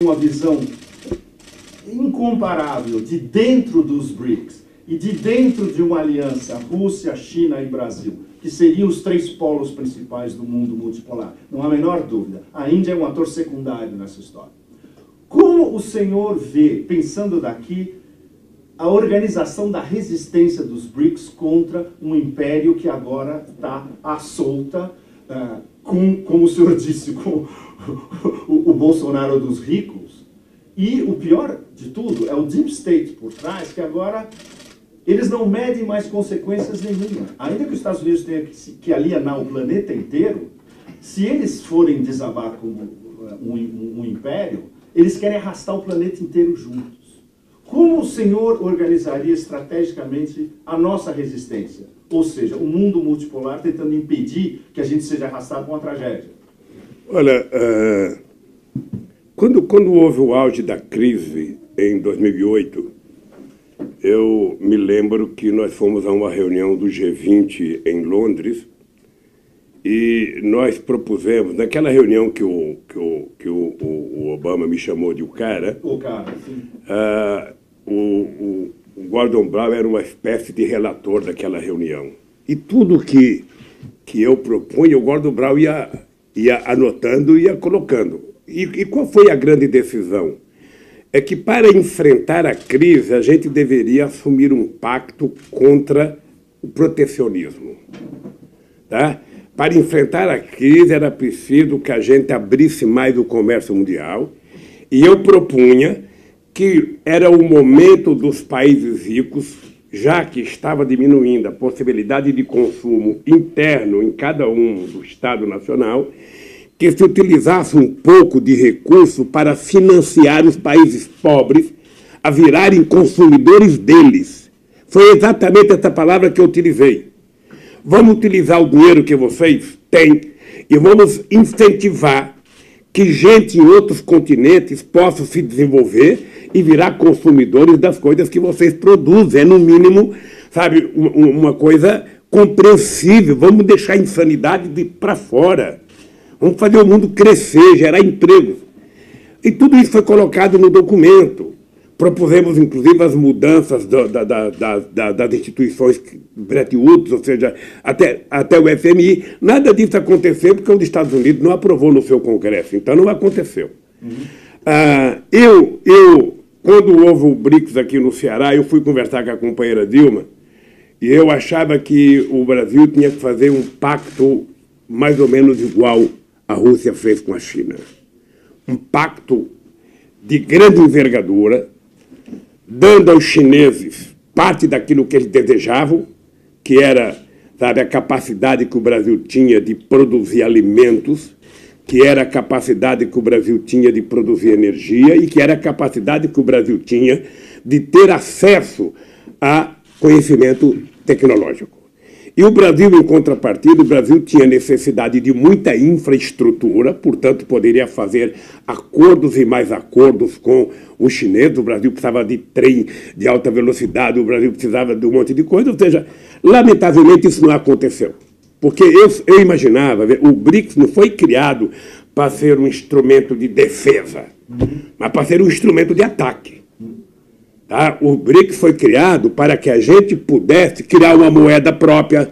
uma visão incomparável de dentro dos BRICS e de dentro de uma aliança Rússia, China e Brasil, que seriam os 3 polos principais do mundo multipolar. Não há a menor dúvida. A Índia é um ator secundário nessa história. Como o senhor vê, pensando daqui, a organização da resistência dos BRICS contra um império que agora está à solta, como o senhor disse, com o Bolsonaro dos ricos? E o pior de tudo é o Deep State por trás, que agora eles não medem mais consequências nenhuma. Ainda que os Estados Unidos tenham que alienar o planeta inteiro, se eles forem desabar como um império, eles querem arrastar o planeta inteiro juntos. Como o senhor organizaria estrategicamente a nossa resistência? Ou seja, o mundo multipolar tentando impedir que a gente seja arrastado com uma tragédia. Olha, quando houve o auge da crise em 2008, eu me lembro que nós fomos a uma reunião do G20 em Londres e nós propusemos, naquela reunião que o Obama me chamou de o cara, sim. O Gordon Brown era uma espécie de relator daquela reunião. E tudo que eu propunha, o Gordon Brown ia anotando e ia colocando. E qual foi a grande decisão? É que para enfrentar a crise, a gente deveria assumir um pacto contra o protecionismo. Tá? Para enfrentar a crise, era preciso que a gente abrisse mais o comércio mundial. E eu propunha que era o momento dos países ricos, já que estava diminuindo a possibilidade de consumo interno em cada um do Estado Nacional, que se utilizasse um pouco de recurso para financiar os países pobres a virarem consumidores deles. Foi exatamente essa palavra que eu utilizei. Vamos utilizar o dinheiro que vocês têm e vamos incentivar que gente em outros continentes possa se desenvolver e virar consumidores das coisas que vocês produzem. É, no mínimo, sabe, uma coisa compreensível. Vamos deixar a insanidade para fora. Vamos fazer o mundo crescer, gerar empregos. E tudo isso foi colocado no documento. Propusemos, inclusive, as mudanças das instituições Bretton Woods, ou seja, até o FMI. Nada disso aconteceu porque os Estados Unidos não aprovou no seu Congresso. Então, não aconteceu. Quando houve o BRICS aqui no Ceará, eu fui conversar com a companheira Dilma e eu achava que o Brasil tinha que fazer um pacto mais ou menos igual a Rússia fez com a China. Um pacto de grande envergadura, dando aos chineses parte daquilo que eles desejavam, que era, sabe, a capacidade que o Brasil tinha de produzir alimentos, que era a capacidade que o Brasil tinha de produzir energia e que era a capacidade que o Brasil tinha de ter acesso a conhecimento tecnológico. E o Brasil, em contrapartida, o Brasil tinha necessidade de muita infraestrutura, portanto, poderia fazer acordos e mais acordos com os chineses. O Brasil precisava de trem de alta velocidade, o Brasil precisava de um monte de coisa. Ou seja, lamentavelmente, isso não aconteceu. Porque eu imaginava, o BRICS não foi criado para ser um instrumento de defesa, mas para ser um instrumento de ataque. Tá? O BRICS foi criado para que a gente pudesse criar uma moeda própria,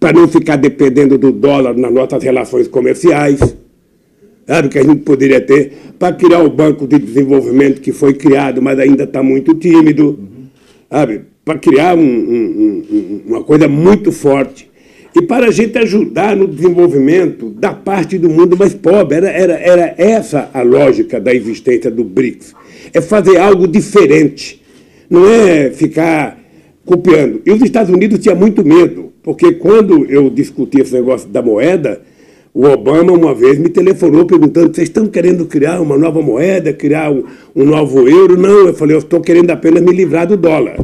para não ficar dependendo do dólar nas nossas relações comerciais, sabe, que a gente poderia ter, para criar o Banco de Desenvolvimento que foi criado, mas ainda está muito tímido, sabe, para criar uma coisa muito forte. E para a gente ajudar no desenvolvimento da parte do mundo mais pobre. Era essa a lógica da existência do BRICS. É fazer algo diferente. Não é ficar copiando. E os Estados Unidos tinham muito medo, porque quando eu discuti esse negócio da moeda, o Obama uma vez me telefonou perguntando: vocês estão querendo criar uma nova moeda, criar um novo euro? Não, eu falei: eu estou querendo apenas me livrar do dólar.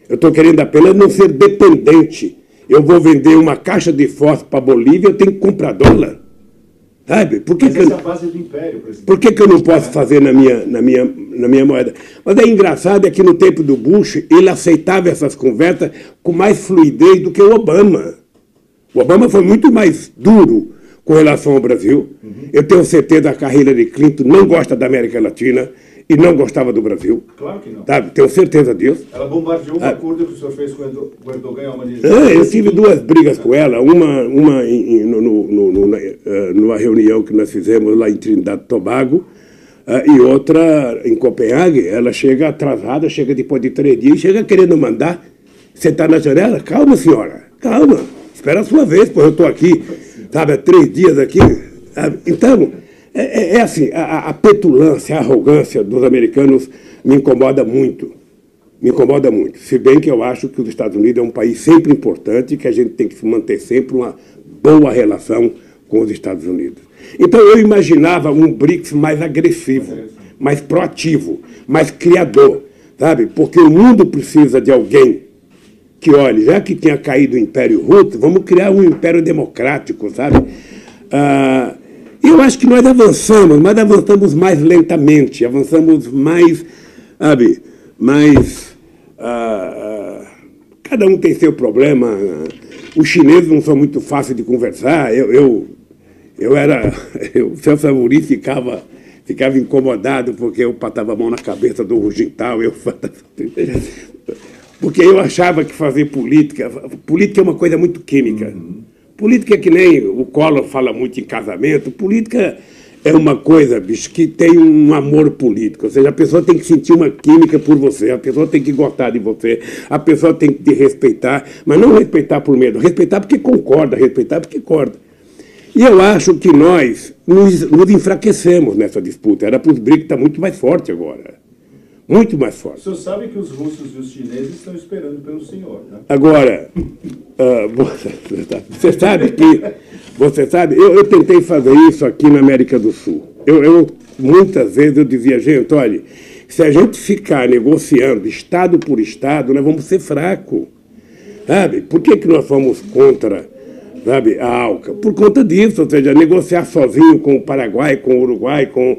Eu estou querendo apenas não ser dependente. Eu vou vender uma caixa de fósforo para a Bolívia, eu tenho que comprar dólar. Sabe? Mas essa é a base do império, presidente. Por que eu não posso fazer na minha moeda? Mas é engraçado é que no tempo do Bush, ele aceitava essas conversas com mais fluidez do que o Obama. O Obama foi muito mais duro com relação ao Brasil. Eu tenho certeza que a Hillary Clinton não gosta da América Latina e não gostava do Brasil. Claro que não. Sabe? Tenho certeza disso. Ela bombardeou um acordo que o senhor fez com o Erdogan. Eu tive duas brigas com ela, uma numa reunião que nós fizemos lá em Trindade e Tobago, e outra em Copenhague. Ela chega atrasada, chega depois de 3 dias, chega querendo mandar sentar na janela. Calma, senhora, calma, espera a sua vez, pois eu estou aqui, sabe, há 3 dias aqui. Então, é assim, a petulância, a arrogância dos americanos me incomoda muito. Me incomoda muito. Se bem que eu acho que os Estados Unidos é um país sempre importante e que a gente tem que manter sempre uma boa relação com os Estados Unidos. Então eu imaginava um BRICS mais agressivo, mais proativo, mais criador, sabe? Porque o mundo precisa de alguém que, olha, já que tinha caído o Império Russo, vamos criar um Império Democrático, sabe? Eu acho que nós avançamos, mas avançamos mais lentamente, avançamos mais, sabe, mais... cada um tem seu problema. Os chineses não são muito fáceis de conversar. O seu Savuri ficava incomodado porque eu patava a mão na cabeça do Hu Jintao. Porque eu achava que fazer política é uma coisa muito química. Política é que nem o Collor fala muito em casamento. Política é uma coisa, bicho, que tem um amor político. Ou seja, a pessoa tem que sentir uma química por você, a pessoa tem que gostar de você, a pessoa tem que te respeitar, mas não respeitar por medo, respeitar porque concorda, respeitar porque concorda. E eu acho que nós nos enfraquecemos nessa disputa. Era para os BRICS estar muito mais forte agora. Muito mais forte. O senhor sabe que os russos e os chineses estão esperando pelo senhor, né? Agora, você sabe, eu tentei fazer isso aqui na América do Sul. Muitas vezes eu dizia, gente, olha, se a gente ficar negociando Estado por Estado, nós vamos ser fracos. Sabe? Por que nós fomos contra, sabe, a ALCA? Por conta disso, ou seja, negociar sozinho com o Paraguai, com o Uruguai, com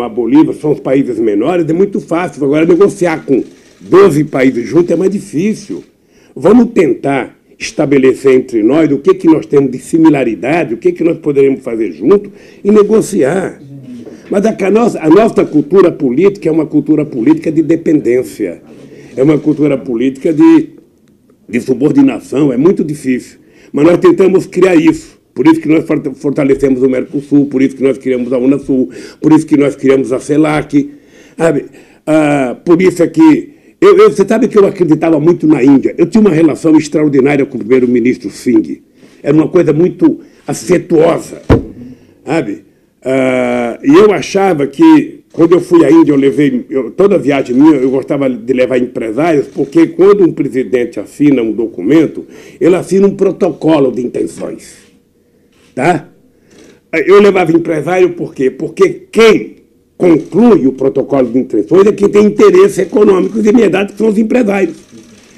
a Bolívia, são os países menores, é muito fácil. Agora, negociar com 12 países juntos é mais difícil. Vamos tentar estabelecer entre nós o que nós temos de similaridade, o que nós poderíamos fazer junto e negociar. Mas a nossa cultura política é uma cultura política de dependência, é uma cultura política de subordinação, é muito difícil. Mas nós tentamos criar isso. Por isso que nós fortalecemos o Mercosul, por isso que nós criamos a Unasul, por isso que nós criamos a CELAC. Sabe? Por isso é que... Você sabe que eu acreditava muito na Índia. Eu tinha uma relação extraordinária com o primeiro-ministro Singh. Era uma coisa muito afetuosa. Sabe? E eu achava que, quando eu fui à Índia, toda viagem minha, eu gostava de levar empresários, porque quando um presidente assina um documento, ele assina um protocolo de intenções. Tá? Eu levava empresário por quê? Porque quem conclui o protocolo de intenções é quem tem interesses econômicos imediatos, que são os empresários.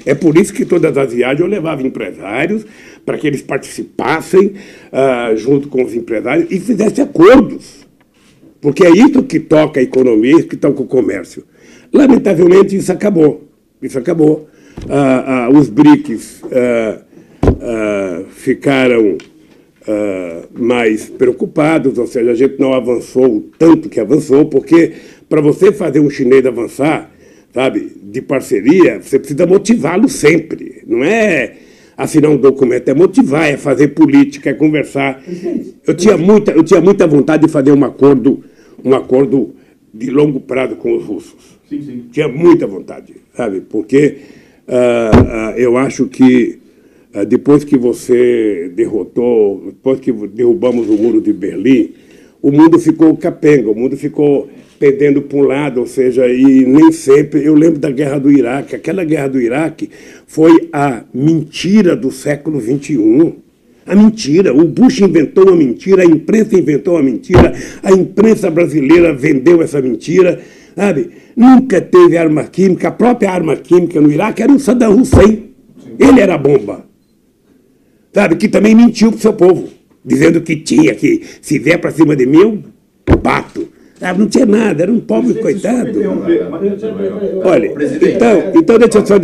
É por isso que todas as viagens eu levava empresários para que eles participassem junto com os empresários e fizessem acordos. Porque é isso que toca a economia, isso que toca o comércio. Lamentavelmente, isso acabou. Isso acabou. Os BRICS ficaram mais preocupados, ou seja, a gente não avançou o tanto que avançou, porque para você fazer um chinês avançar, sabe, de parceria, você precisa motivá-lo sempre. Não é assinar um documento, é motivar, é fazer política, é conversar. Eu tinha muita vontade de fazer um acordo de longo prazo com os russos. Sim. Tinha muita vontade, sabe, porque eu acho que depois que você depois que derrubamos o muro de Berlim, o mundo ficou capenga, o mundo ficou pendendo para um lado, ou seja, e nem sempre... Eu lembro da guerra do Iraque. Aquela guerra do Iraque foi a mentira do século XXI. A mentira. O Bush inventou uma mentira, a imprensa inventou uma mentira, a imprensa brasileira vendeu essa mentira, sabe? Nunca teve arma química. A própria arma química no Iraque era o Saddam Hussein. Ele era a bomba. Sabe, que também mentiu para o seu povo, dizendo que tinha, que se vier para cima de mim, eu bato. Sabe, não tinha nada, era um pobre coitado. Olha, então deixa eu só dizer.